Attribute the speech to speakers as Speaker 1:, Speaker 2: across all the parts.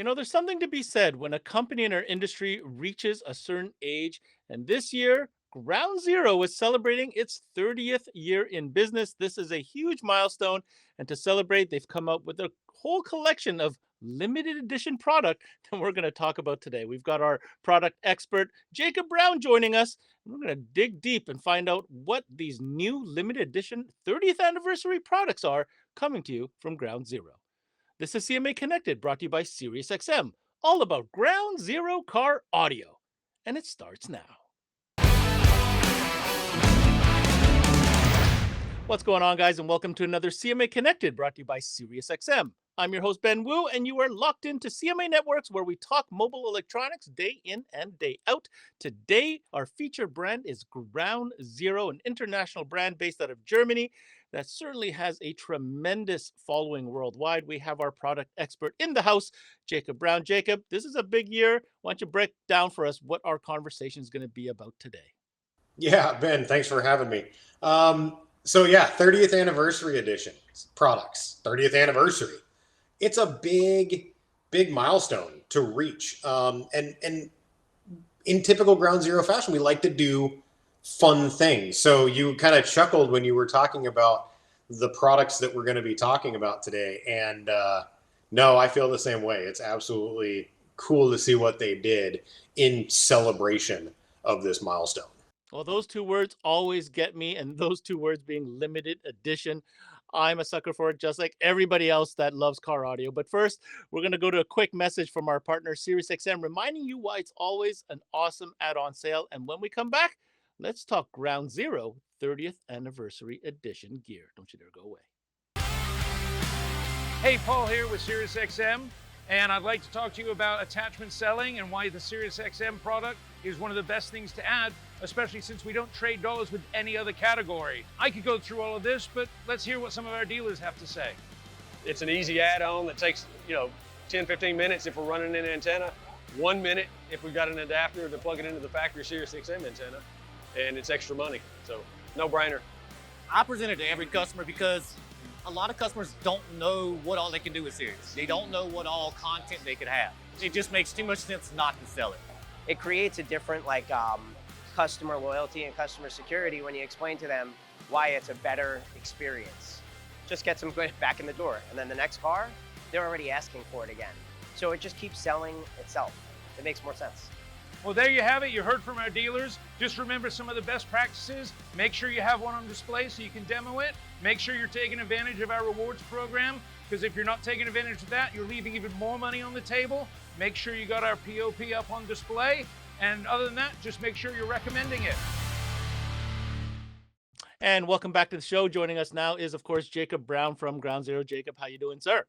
Speaker 1: There's something to be said when a company in our industry reaches a certain age. And this year, Ground Zero is celebrating its 30th year in business. This is a huge milestone. And to celebrate, they've come up with a whole collection of limited edition product that we're going to talk about today. We've got our product expert, Jacob Brown, joining us. We're going to dig deep and find out what these new limited edition 30th anniversary products are coming to you from Ground Zero. This is CMA Connected, brought to you by SiriusXM, all about ground zero car audio. And it starts now. What's going on, guys, and welcome to another CMA Connected, brought to you by SiriusXM. I'm your host, Ben Wu, and you are locked into CMA Networks, where we talk mobile electronics day in and day out. Today, our featured brand is Ground Zero, an international brand based out of Germany that certainly has a tremendous following worldwide. We have our product expert in the house, Jacob Brown. Jacob, this is a big year. Why don't you break down for us what our conversation is going to be about today?
Speaker 2: Yeah, Ben, thanks for having me. 30th anniversary edition products, 30th anniversary. It's a big milestone to reach. And in typical Ground Zero fashion, we like to do fun things. So you kind of chuckled when you were talking about the products that we're going to be talking about today. And no, I feel the same way. It's absolutely cool to see what they did in celebration of this milestone.
Speaker 1: Well, those two words always get me, and those two words being limited edition. I'm a sucker for it, just like everybody else that loves car audio. But first, we're going to go to a quick message from our partner, SiriusXM, reminding you why it's always an awesome add-on sale. And when we come back, let's talk Ground Zero 30th Anniversary Edition gear. Don't you dare go away.
Speaker 3: Hey, Paul here with SiriusXM, and I'd like to talk to you about attachment selling and why the SiriusXM product is one of the best things to add, especially since we don't trade dollars with any other category. I could go through all of this, but let's hear what some of our dealers have to say.
Speaker 4: It's an easy add-on that takes, 10, 15 minutes if we're running an antenna, 1 minute if we've got an adapter to plug it into the factory SiriusXM antenna, and it's extra money, so no brainer.
Speaker 5: I present it to every customer because a lot of customers don't know what all they can do with Sirius. They don't know what all content they could have. It just makes too much sense not to sell it.
Speaker 6: It creates a different customer loyalty and customer security when you explain to them why it's a better experience. Just gets them back in the door. And then the next car, they're already asking for it again. So it just keeps selling itself. It makes more sense.
Speaker 3: Well, there you have it. You heard from our dealers. Just remember some of the best practices. Make sure you have one on display so you can demo it. Make sure you're taking advantage of our rewards program, because if you're not taking advantage of that, you're leaving even more money on the table. Make sure you got our POP up on display. And other than that, just make sure you're recommending it.
Speaker 1: And welcome back to the show. Joining us now is, of course, Jacob Brown from Ground Zero. Jacob, how you doing, sir?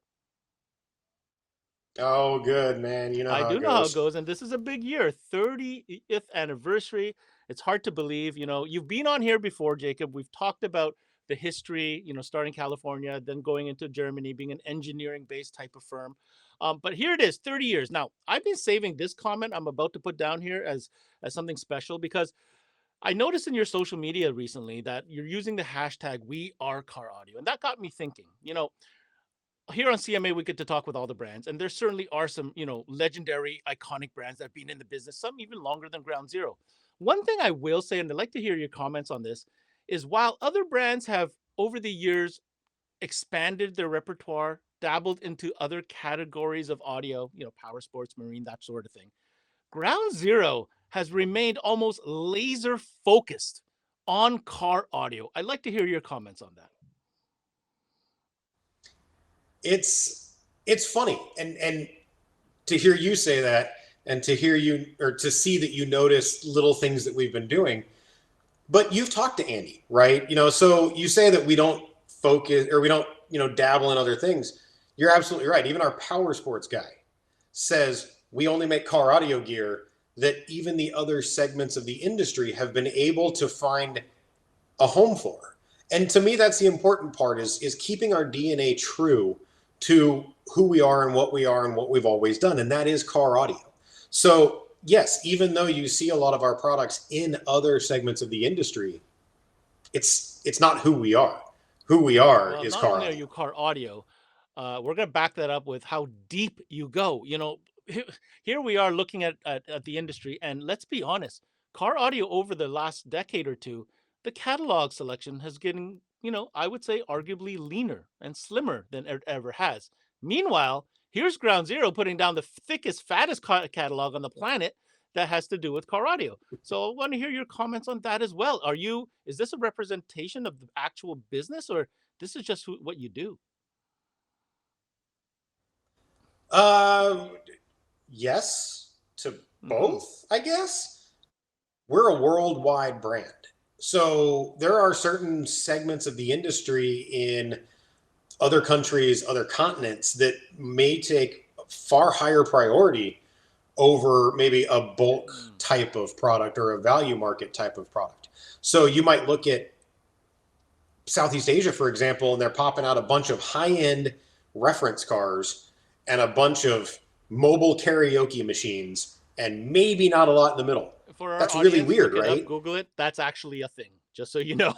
Speaker 2: Oh, good, man. You know how
Speaker 1: I do
Speaker 2: it
Speaker 1: know how it
Speaker 2: goes.
Speaker 1: goes, and this is a big year, 30th anniversary. It's hard to believe. You've been on here before, Jacob. We've talked about the history, starting California, then going into Germany, being an engineering-based type of firm. But here it is, 30 years. Now, I've been saving this comment I'm about to put down here as something special, because I noticed in your social media recently that you're using the hashtag #WeAreCarAudio, and that got me thinking. Here on CMA, we get to talk with all the brands, and there certainly are some, legendary, iconic brands that have been in the business, some even longer than Ground Zero. One thing I will say, and I'd like to hear your comments on this, is while other brands have over the years expanded their repertoire, dabbled into other categories of audio, power sports, marine, that sort of thing, Ground Zero has remained almost laser focused on car audio. I'd like to hear your comments on that.
Speaker 2: It's funny, and to hear you say that, and to hear you, or to see that you notice little things that we've been doing. But you've talked to Andy, right? So you say that we don't focus, or we don't, dabble in other things. You're absolutely right. Even our power sports guy says we only make car audio gear that even the other segments of the industry have been able to find a home for. And to me, that's the important part, is keeping our DNA true to who we are and what we've always done. And that is car audio. So yes, even though you see a lot of our products in other segments of the industry, it's not who we are. Who we are
Speaker 1: Well,
Speaker 2: is
Speaker 1: not
Speaker 2: car
Speaker 1: only are
Speaker 2: audio.
Speaker 1: you car audio, we're going to back that up with how deep you go. You know, here we are looking at the industry, and let's be honest, car audio over the last decade or two, the catalog selection has getting, you know, I would say arguably leaner and slimmer than it ever has. Meanwhile, here's Ground Zero putting down the thickest, fattest catalog on the planet that has to do with car audio. So I want to hear your comments on that as well. Is this a representation of the actual business, or this is just what you do?
Speaker 2: Uh, yes to both, I guess. We're a worldwide brand. So there are certain segments of the industry in other countries, other continents that may take far higher priority over maybe a bulk type of product or a value market type of product. So you might look at Southeast Asia, for example, and they're popping out a bunch of high-end reference cars and a bunch of mobile karaoke machines and maybe not a lot in the middle.
Speaker 1: For our
Speaker 2: That's
Speaker 1: audience,
Speaker 2: really weird,
Speaker 1: look it up,
Speaker 2: right?
Speaker 1: Google it. That's actually a thing, just so you know.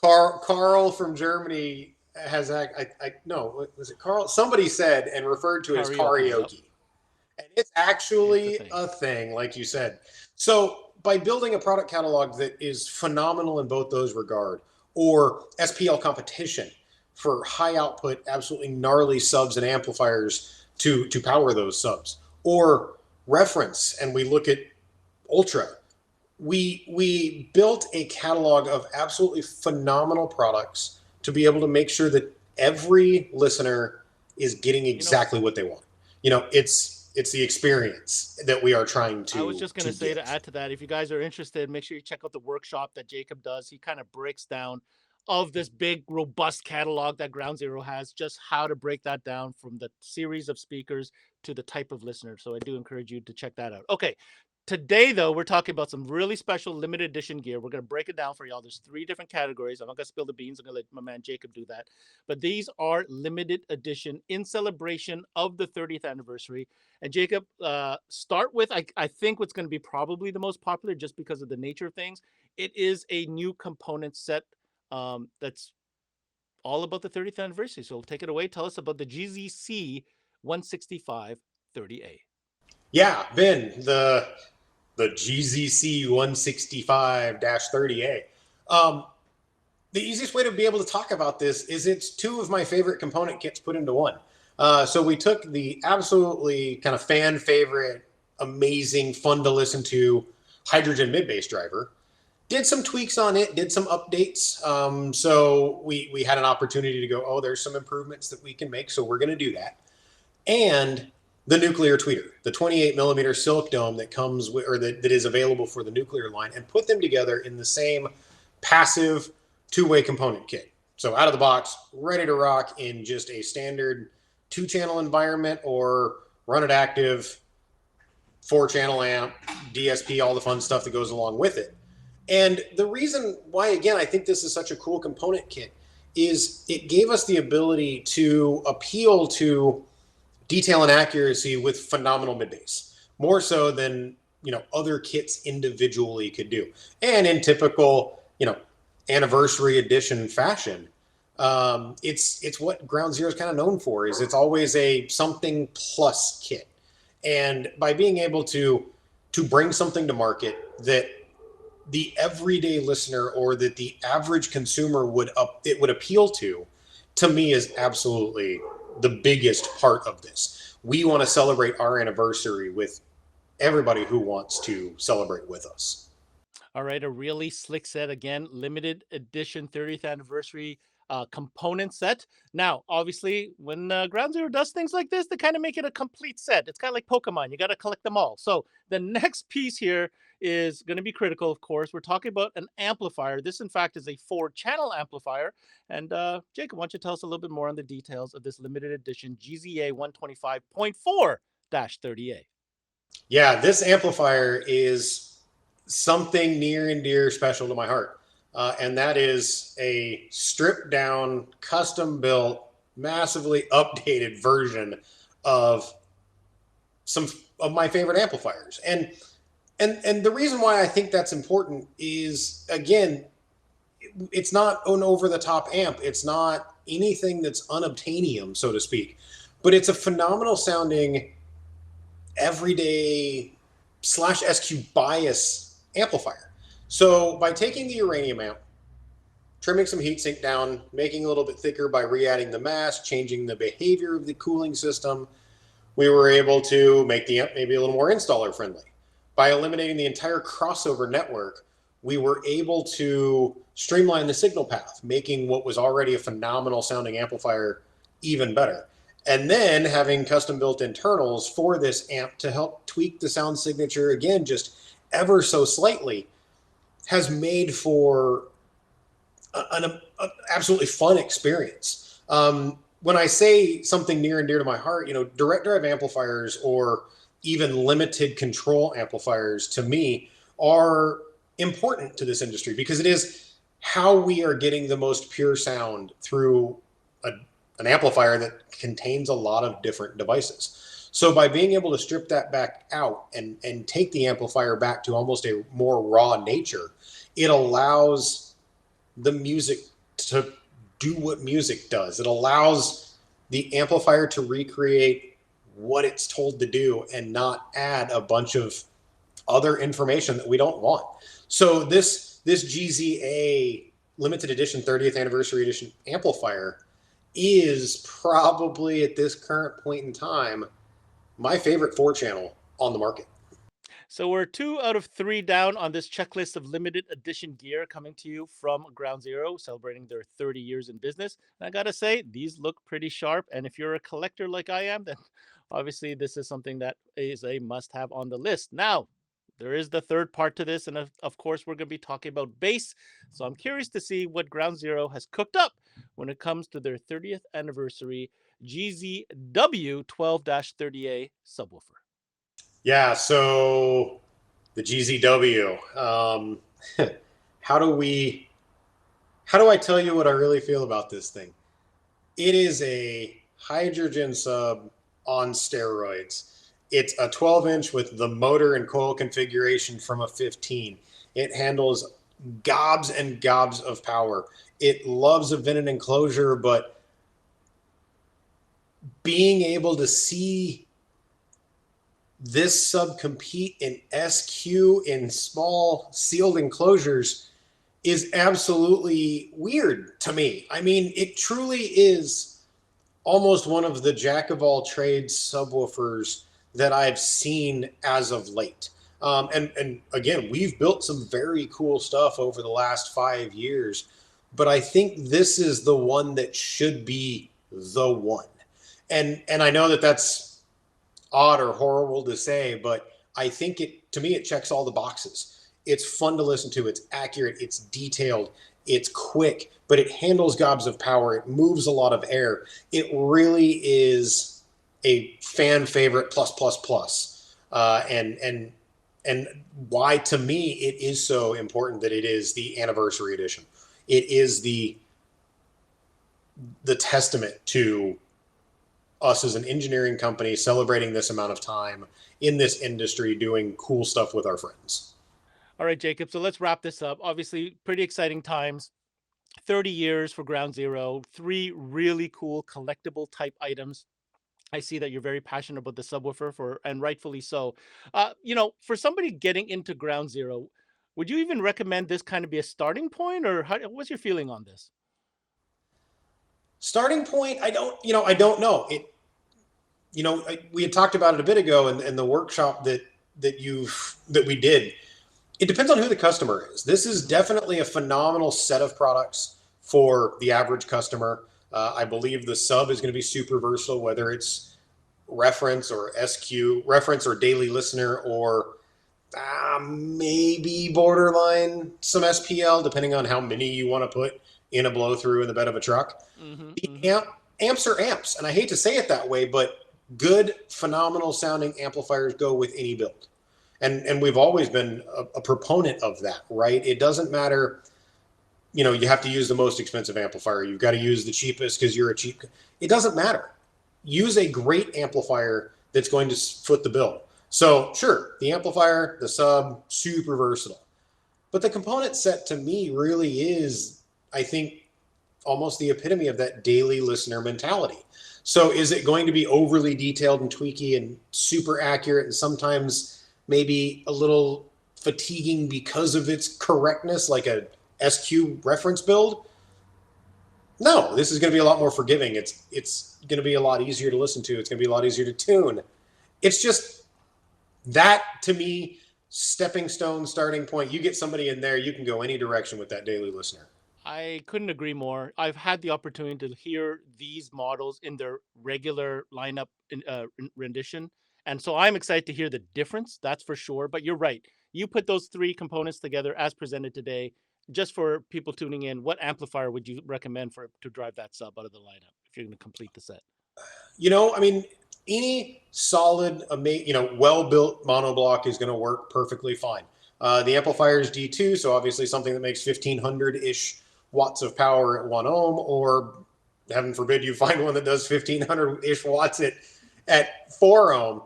Speaker 2: Carl from Germany has no, was it Carl? Somebody said and referred to it as karaoke.
Speaker 1: Yep.
Speaker 2: And it's actually a thing, like you said. So by building a product catalog that is phenomenal in both those regard, or SPL competition for high output, absolutely gnarly subs and amplifiers to power those subs, or reference, and we look at Ultra. We built a catalog of absolutely phenomenal products to be able to make sure that every listener is getting exactly what they want. You know, it's the experience that we are trying to.
Speaker 1: I was just going to say, to add to that, if you guys are interested, make sure you check out the workshop that Jacob does. He kind of breaks down of this big, robust catalog that Ground Zero has, just how to break that down from the series of speakers to the type of listener. So I do encourage you to check that out. Okay. Today, though, we're talking about some really special limited edition gear. We're going to break it down for y'all. There's 3 different categories. I'm not going to spill the beans. I'm going to let my man Jacob do that. But these are limited edition in celebration of the 30th anniversary. And Jacob, start with, I think what's going to be probably the most popular just because of the nature of things. It is a new component set that's all about the 30th anniversary. So take it away. Tell us about the GZC 165 30A.
Speaker 2: Yeah, Ben, the GZC 165-30A. The easiest way to be able to talk about this is it's 2 of my favorite component kits put into one. So we took the absolutely kind of fan favorite, amazing, fun to listen to hydrogen mid-bass driver, did some tweaks on it, did some updates. So we had an opportunity to go, oh, there's some improvements that we can make, so we're going to do that. And the nuclear tweeter, the 28 millimeter silk dome that comes with, or that is available for the nuclear line, and put them together in the same passive 2-way component kit. So out of the box, ready to rock in just a standard 2-channel environment, or run it active, 4-channel amp, DSP, all the fun stuff that goes along with it. And the reason why, again, I think this is such a cool component kit is it gave us the ability to appeal to detail and accuracy with phenomenal mid-bass, more so than, you know, other kits individually could do. And in typical, you know, anniversary edition fashion, it's what Ground Zero is kind of known for, is it's always a something plus kit. And by being able to bring something to market that the everyday listener or that the average consumer would appeal to me is absolutely the biggest part of this. We want to celebrate our anniversary with everybody who wants to celebrate with us.
Speaker 1: All right, a really slick set, again, limited edition 30th anniversary component set. Now, obviously, when Ground Zero does things like this, they kind of make it a complete set. It's kind of like Pokemon. You got to collect them all. So the next piece here is going to be critical, of course. We're talking about an amplifier. This, in fact, is a 4-channel amplifier. And Jacob, why don't you tell us a little bit more on the details of this limited edition GZA 125.4-30A?
Speaker 2: Yeah, this amplifier is something near and dear special to my heart. And that is a stripped down, custom built, massively updated version of some of my favorite amplifiers. And the reason why I think that's important is, again, it's not an over the top amp. It's not anything that's unobtainium, so to speak. But it's a phenomenal sounding everyday slash SQ bias amplifier. So by taking the uranium amp, trimming some heatsink down, making it a little bit thicker by re-adding the mass, changing the behavior of the cooling system, we were able to make the amp maybe a little more installer friendly. By eliminating the entire crossover network, we were able to streamline the signal path, making what was already a phenomenal sounding amplifier even better. And then having custom built internals for this amp to help tweak the sound signature again, just ever so slightly, has made for an absolutely fun experience. When I say something near and dear to my heart, direct drive amplifiers or even limited control amplifiers to me are important to this industry because it is how we are getting the most pure sound through an amplifier that contains a lot of different devices. So by being able to strip that back out and take the amplifier back to almost a more raw nature, it allows the music to do what music does. It allows the amplifier to recreate what it's told to do and not add a bunch of other information that we don't want. So this GZA limited edition 30th anniversary edition amplifier is probably at this current point in time my favorite 4-channel on the market.
Speaker 1: So we're 2 out of 3 down on this checklist of limited edition gear coming to you from Ground Zero, celebrating their 30 years in business. And I gotta say, these look pretty sharp. And if you're a collector like I am, then obviously this is something that is a must-have on the list. Now, there is the third part to this, and of course, we're going to be talking about bass. So I'm curious to see what Ground Zero has cooked up when it comes to their 30th anniversary GZW 12-30A subwoofer.
Speaker 2: Yeah, so the GZW. How do I tell you what I really feel about this thing? It is a hydrogen sub on steroids. It's a 12-inch with the motor and coil configuration from a 15. It handles gobs and gobs of power. It loves a vented enclosure, but being able to see this sub compete in SQ in small sealed enclosures is absolutely weird to me. I mean, it truly is almost one of the jack of all trades subwoofers that I've seen as of late. And again, we've built some very cool stuff over the last 5 years, but I think this is the one that should be the one. And I know that that's odd or horrible to say, but I think to me, it checks all the boxes. It's fun to listen to. It's accurate. It's detailed. It's quick, but it handles gobs of power. It moves a lot of air. It really is a fan favorite plus. And why to me it is so important that it is the anniversary edition. It is the testament to us as an engineering company celebrating this amount of time in this industry, doing cool stuff with our friends.
Speaker 1: All right, Jacob. So let's wrap this up. Obviously, pretty exciting times. 30 years for Ground Zero, 3 really cool collectible type items. I see that you're very passionate about the subwoofer, and rightfully so. For somebody getting into Ground Zero, would you even recommend this kind of be a starting point, or what's your feeling on this?
Speaker 2: Starting point, I don't know. We had talked about it a bit ago in the workshop that we did. It depends on who the customer is. This is definitely a phenomenal set of products for the average customer. I believe the sub is going to be super versatile, whether it's reference or SQ, reference or daily listener, or maybe borderline some SPL, depending on how many you want to put in a blow through in the bed of a truck. Amps are amps, and I hate to say it that way, but good, phenomenal sounding amplifiers go with any build. And we've always been a proponent of that, right? It doesn't matter, you have to use the most expensive amplifier. You've got to use the cheapest because you're a cheap. It doesn't matter. Use a great amplifier that's going to foot the bill. So sure, the amplifier, the sub, super versatile. But the component set to me really is, I think, almost the epitome of that daily listener mentality. So is it going to be overly detailed and tweaky and super accurate and sometimes maybe a little fatiguing because of its correctness, like a SQ reference build? No, this is going to be a lot more forgiving. It's going to be a lot easier to listen to. It's going to be a lot easier to tune. It's just that, to me, stepping stone, starting point. You get somebody in there, you can go any direction with that daily listener.
Speaker 1: I couldn't agree more. I've had the opportunity to hear these models in their regular lineup rendition. And so I'm excited to hear the difference, that's for sure. But you're right. You put those three components together as presented today. Just for people tuning in, what amplifier would you recommend for to drive that sub out of the lineup if you're going to complete the set?
Speaker 2: I mean, any solid, well-built monoblock is going to work perfectly fine. The amplifier is D2, so obviously something that makes 1,500-ish watts of power at 1 ohm, or heaven forbid you find one that does 1,500-ish watts at 4 ohm.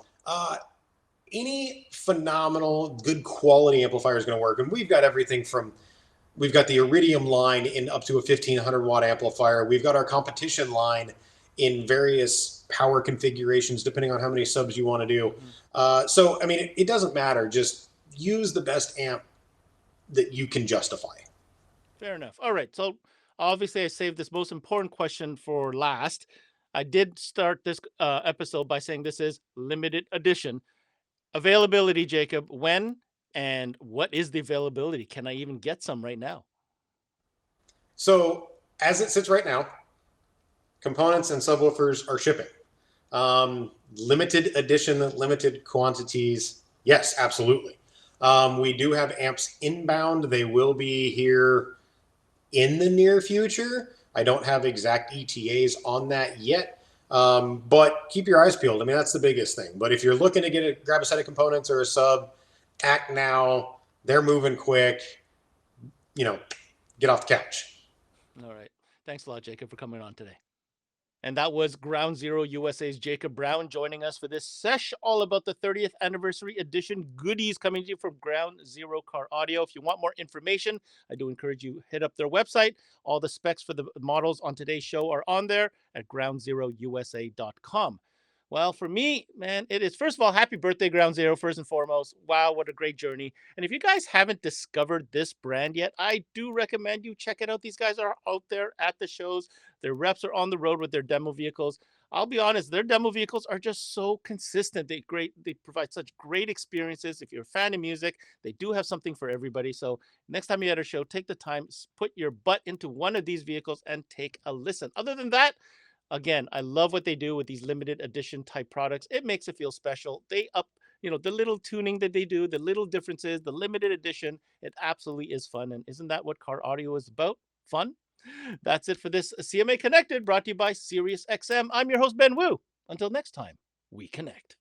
Speaker 2: Any phenomenal, good quality amplifier is going to work. And we've got everything from, we've got the Iridium line in up to a 1,500 watt amplifier. We've got our competition line in various power configurations, depending on how many subs you want to do. So, I mean, it doesn't matter. Just use the best amp that you can justify.
Speaker 1: Fair enough. All right. So obviously, I saved this most important question for last. I did start this episode by saying this is limited edition. Availability, Jacob. When and what is the availability? Can I even get some right now?
Speaker 2: So, as it sits right now, components and subwoofers are shipping. Limited edition, limited quantities. Yes, absolutely. We do have amps inbound. They will be here in the near future. I don't have exact ETAs on that yet, but keep your eyes peeled. I mean, that's the biggest thing. But if you're looking to grab a set of components or a sub, act now. They're moving quick. Get off the couch.
Speaker 1: All right. Thanks a lot, Jacob, for coming on today. And that was Ground Zero USA's Jacob Brown joining us for this sesh all about the 30th anniversary edition goodies coming to you from Ground Zero Car Audio. If you want more information, I do encourage you hit up their website. All the specs for the models on today's show are on there at groundzerousa.com. Well, for me, man, it is, first of all, happy birthday, Ground Zero, first and foremost. Wow, what a great journey. And if you guys haven't discovered this brand yet, I do recommend you check it out. These guys are out there at the shows. Their reps are on the road with their demo vehicles. I'll be honest, their demo vehicles are just so consistent. They provide such great experiences. If you're a fan of music, they do have something for everybody. So next time you're at a show, take the time, put your butt into one of these vehicles and take a listen. Other than that, again, I love what they do with these limited edition type products. It makes it feel special. They up, the little tuning that they do, the little differences, the limited edition. It absolutely is fun. And isn't that what car audio is about? Fun? That's it for this CMA Connected, brought to you by SiriusXM. I'm your host, Ben Wu. Until next time, we connect.